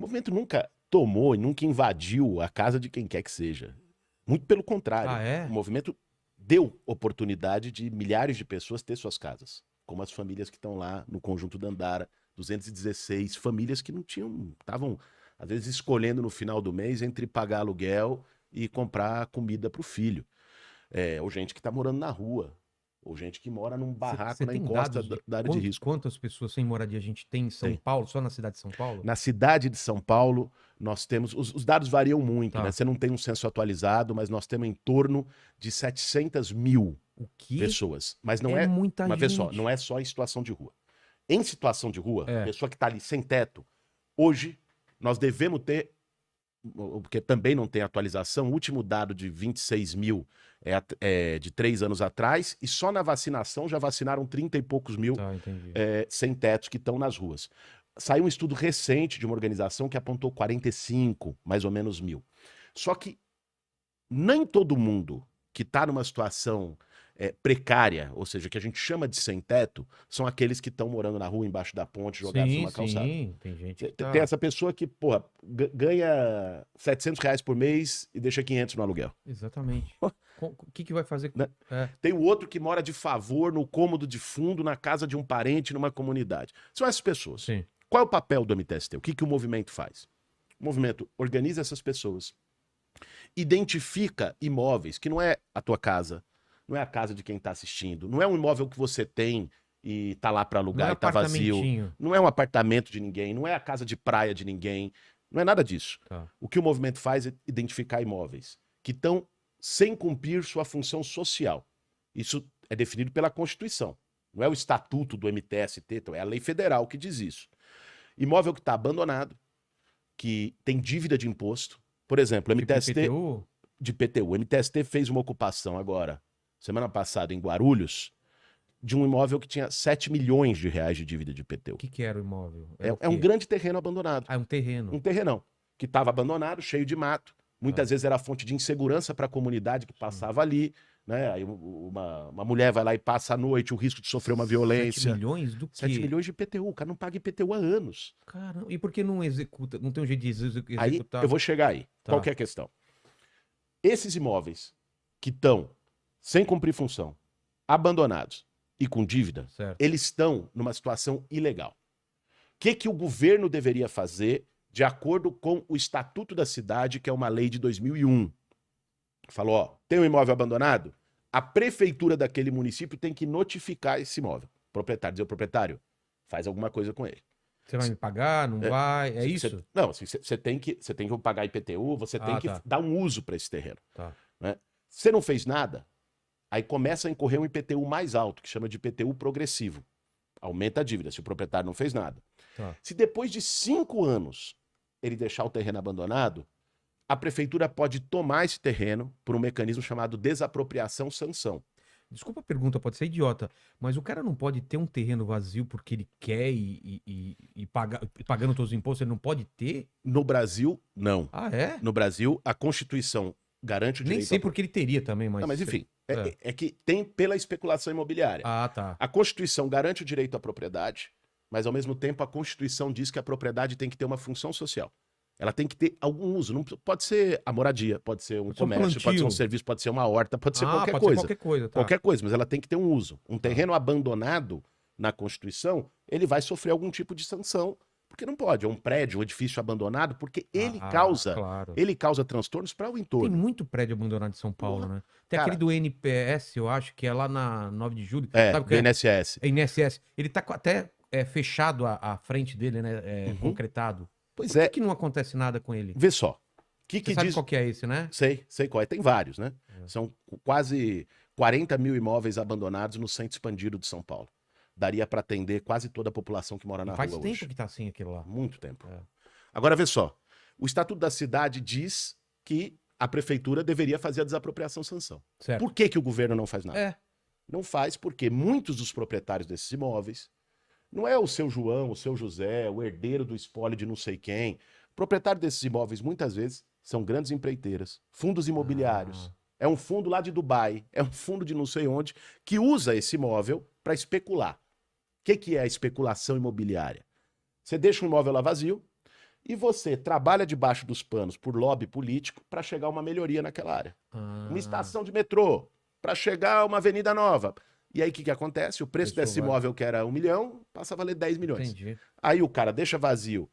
movimento nunca tomou e nunca invadiu a casa de quem quer que seja. Muito pelo contrário. Ah, é? O movimento deu oportunidade de milhares de pessoas ter suas casas. Como as famílias que estão lá no Conjunto Dandara, 216 famílias que não tinham, estavam às vezes escolhendo no final do mês entre pagar aluguel e comprar comida para o filho. Ou gente que está morando na rua, ou gente que mora num barraco Você na tem encosta dados de da área de risco. quantas pessoas sem moradia a gente tem em São Tem. Paulo, só na cidade de São Paulo? Na cidade de São Paulo, nós temos. Os dados variam muito, né? Tá. Você não tem um censo atualizado, mas nós temos em torno de 700 mil O que pessoas. Mas não é é. muita Mas vê só, gente? não é só em situação de rua. Em situação de rua, É. pessoa que está ali sem teto, hoje nós devemos ter, porque também não tem atualização, o último dado de 26 mil é de 3 anos atrás, e só na vacinação já vacinaram 30 e poucos mil Tá, entendi. sem tetos que estão nas ruas. Saiu um estudo recente de uma organização que apontou 45, mais ou menos, mil. Só que nem todo mundo que está numa situação precária, ou seja, que a gente chama de sem teto, são aqueles que estão morando na rua, embaixo da ponte, jogados numa calçada. Sim, tem gente que tá... Tem essa pessoa que, porra, ganha R$ 700 por mês e deixa 500 no aluguel. Exatamente. O que vai fazer com... Né? Tem o outro que mora de favor no cômodo de fundo, na casa de um parente, numa comunidade. São essas pessoas. Sim. Qual é o papel do MTST? O que o movimento faz? O movimento organiza essas pessoas, identifica imóveis, que não é a tua casa, não é a casa de quem está assistindo, não é um imóvel que você tem e tá lá para alugar Não é e tá vazio, apartamentinho. não é um apartamento de ninguém, não é a casa de praia de ninguém, não é nada disso. Tá. O que o movimento faz é identificar imóveis que estão sem cumprir sua função social. Isso é definido pela Constituição. Não é o estatuto do MTST, então é a lei federal que diz isso. Imóvel que está abandonado, que tem dívida de imposto. Por exemplo, o Tipo MTST... IPTU? De PTU. O MTST fez uma ocupação agora, semana passada, em Guarulhos, de um imóvel que tinha 7 milhões de reais de dívida de IPTU. O que era o imóvel? É um grande terreno abandonado. Ah, é um terreno. Um terrenão. Que estava abandonado, cheio de mato. Muitas vezes era fonte de insegurança para a comunidade que passava ali. Né? Aí uma mulher vai lá e passa a noite, o risco de sofrer uma violência. 7 milhões do quê? 7 milhões de IPTU. O cara não paga IPTU há anos. Caramba, e por que não executa? Não tem um jeito de executar? Aí eu vou chegar aí. Tá. Qual que é a questão? Esses imóveis que estão sem cumprir função, abandonados e com dívida, Certo. eles estão numa situação ilegal. O que o governo deveria fazer de acordo com o Estatuto da Cidade, que é uma lei de 2001? Falou, ó, tem um imóvel abandonado? A prefeitura daquele município tem que notificar esse imóvel. O proprietário, dizer o proprietário, faz alguma coisa com ele. Você vai me pagar? Não vai? É isso? Não, assim, você tem que pagar IPTU, você tem que dar um uso para esse terreno. Tá. Né? Você não fez nada, aí começa a incorrer um IPTU mais alto, que chama de IPTU progressivo. Aumenta a dívida, se o proprietário não fez nada. Tá. Se depois de 5 anos ele deixar o terreno abandonado, a prefeitura pode tomar esse terreno por um mecanismo chamado desapropriação-sanção. Desculpa a pergunta, pode ser idiota, mas o cara não pode ter um terreno vazio porque ele quer e pagando todos os impostos, ele não pode ter? No Brasil, não. Ah, é? No Brasil, a Constituição garante o direito... Nem sei porque ele teria também, mas... Não, mas enfim, é que tem pela especulação imobiliária. Ah, tá. A Constituição garante o direito à propriedade, mas ao mesmo tempo a Constituição diz que a propriedade tem que ter uma função social. Ela tem que ter algum uso. Não pode ser a moradia, pode ser um comércio, pode ser um serviço, pode ser uma horta, pode ser qualquer coisa. Ser qualquer coisa, tá. Qualquer coisa, mas ela tem que ter um uso. Um terreno abandonado na Constituição, ele vai sofrer algum tipo de sanção, porque não pode. É um prédio, um edifício abandonado, porque ele causa transtornos para o entorno. Tem muito prédio abandonado em São Paulo, né? Tem Cara, aquele do NPS, eu acho, que é lá na 9 de julho. É, Sabe o do que INSS. É INSS. Ele tá até fechado a frente dele, né? Concretado. Pois Por que não acontece nada com ele? Vê só. Você sabe qual que é esse, né? Sei qual é. Tem vários, né? São quase 40 mil imóveis abandonados no centro expandido de São Paulo. Daria para atender quase toda a população que mora na rua hoje. Faz tempo que tá assim aquilo lá. Muito tempo. Agora, vê só. O Estatuto da Cidade diz que a prefeitura deveria fazer a desapropriação-sanção. Certo. Por que o governo não faz nada? É. Não faz porque muitos dos proprietários desses imóveis não é o seu João, o seu José, o herdeiro do espólio de não sei quem. O proprietário desses imóveis, muitas vezes, são grandes empreiteiras, fundos imobiliários. É um fundo lá de Dubai, é um fundo de não sei onde, que usa esse imóvel para especular. O que é a especulação imobiliária? Você deixa um imóvel lá vazio, E você trabalha debaixo dos panos por lobby político para chegar a uma melhoria naquela área. Ah, Uma estação de metrô, para chegar a uma avenida nova. E aí o que acontece? O preço Pessoa desse vai. imóvel, que era 1 milhão, passa a valer 10 milhões. Entendi. Aí o cara deixa vazio,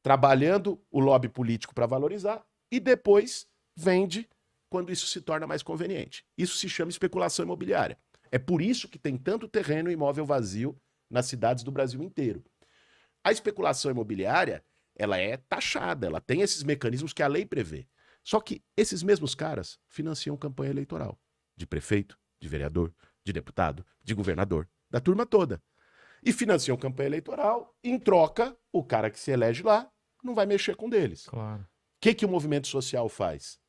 trabalhando o lobby político para valorizar, e depois vende quando isso se torna mais conveniente. Isso se chama especulação imobiliária. É por isso que tem tanto terreno e imóvel vazio nas cidades do Brasil inteiro. A especulação imobiliária, ela é taxada, ela tem esses mecanismos que a lei prevê. Só que esses mesmos caras financiam campanha eleitoral de prefeito, de vereador, de deputado, de governador, da turma toda. E financiam campanha eleitoral, em troca, o cara que se elege lá não vai mexer com deles. Claro. O que o movimento social faz?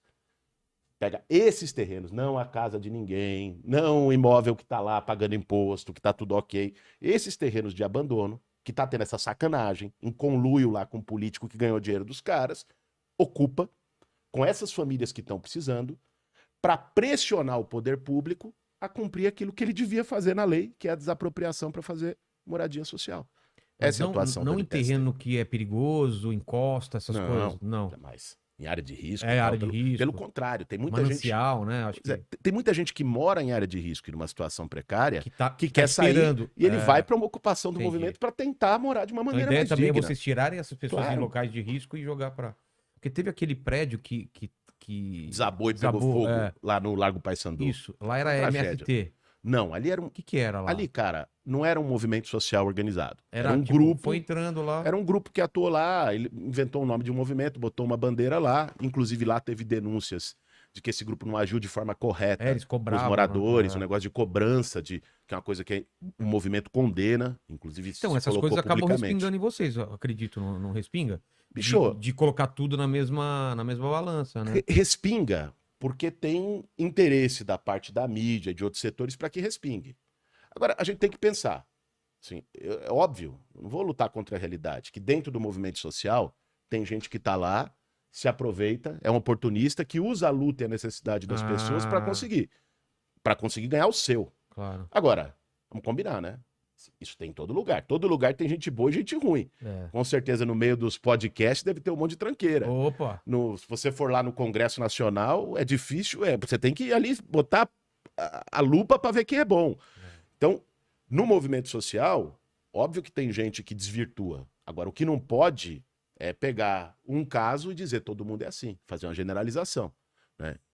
Pega esses terrenos, não a casa de ninguém, não o imóvel que está lá pagando imposto, que está tudo ok. Esses terrenos de abandono, que está tendo essa sacanagem, em conluio lá com o político que ganhou dinheiro dos caras, ocupa com essas famílias que estão precisando para pressionar o poder público a cumprir aquilo que ele devia fazer na lei, que é a desapropriação para fazer moradia social. Mas Essa é a atuação não da em MTST. terreno que é perigoso, encosta, essas Não, coisas. Não. jamais. Em área de risco. É e tal, área de risco. Pelo contrário, tem muita gente. Manancial, né? Acho Pois que, é, tem muita gente que mora em área de risco e numa situação precária que quer sair esperando. e ele É. vai para uma ocupação do Entendi. movimento para tentar morar de uma Então, a maneira ideia mais também é digna. vocês tirarem essas pessoas Claro. em locais de risco e jogar pra. Porque teve aquele prédio que Desabou e pegou fogo é. lá no Largo Paissandu. Isso. Lá era Uma MST. Não, ali era um. O que era lá? Ali, cara, não era um movimento social organizado. Era um tipo, grupo. Foi entrando lá. Era um grupo que atuou lá, ele inventou o nome de um movimento, botou uma bandeira lá. Inclusive, lá teve denúncias de que esse grupo não agiu de forma correta Eles com cobravam. os moradores, né? um negócio de cobrança, que é uma coisa que o movimento condena, inclusive Então, se essas colocou coisas acabam publicamente. respingando em vocês, eu acredito, não respinga? Bicho, De colocar tudo na mesma balança, né? respinga, porque tem interesse da parte da mídia e de outros setores para que respingue. Agora, a gente tem que pensar, assim, é óbvio, não vou lutar contra a realidade, que dentro do movimento social tem gente que está lá, se aproveita, é um oportunista que usa a luta e a necessidade das pessoas para conseguir ganhar o seu. Claro. Agora, vamos combinar, né? Isso tem em todo lugar. Todo lugar tem gente boa e gente ruim. É. Com certeza, no meio dos podcasts deve ter um monte de tranqueira. Opa! Se você for lá no Congresso Nacional, é difícil, você tem que ali botar a lupa para ver quem é bom. Então, no movimento social, óbvio que tem gente que desvirtua. Agora, o que não pode é pegar um caso e dizer todo mundo é assim, fazer uma generalização, né?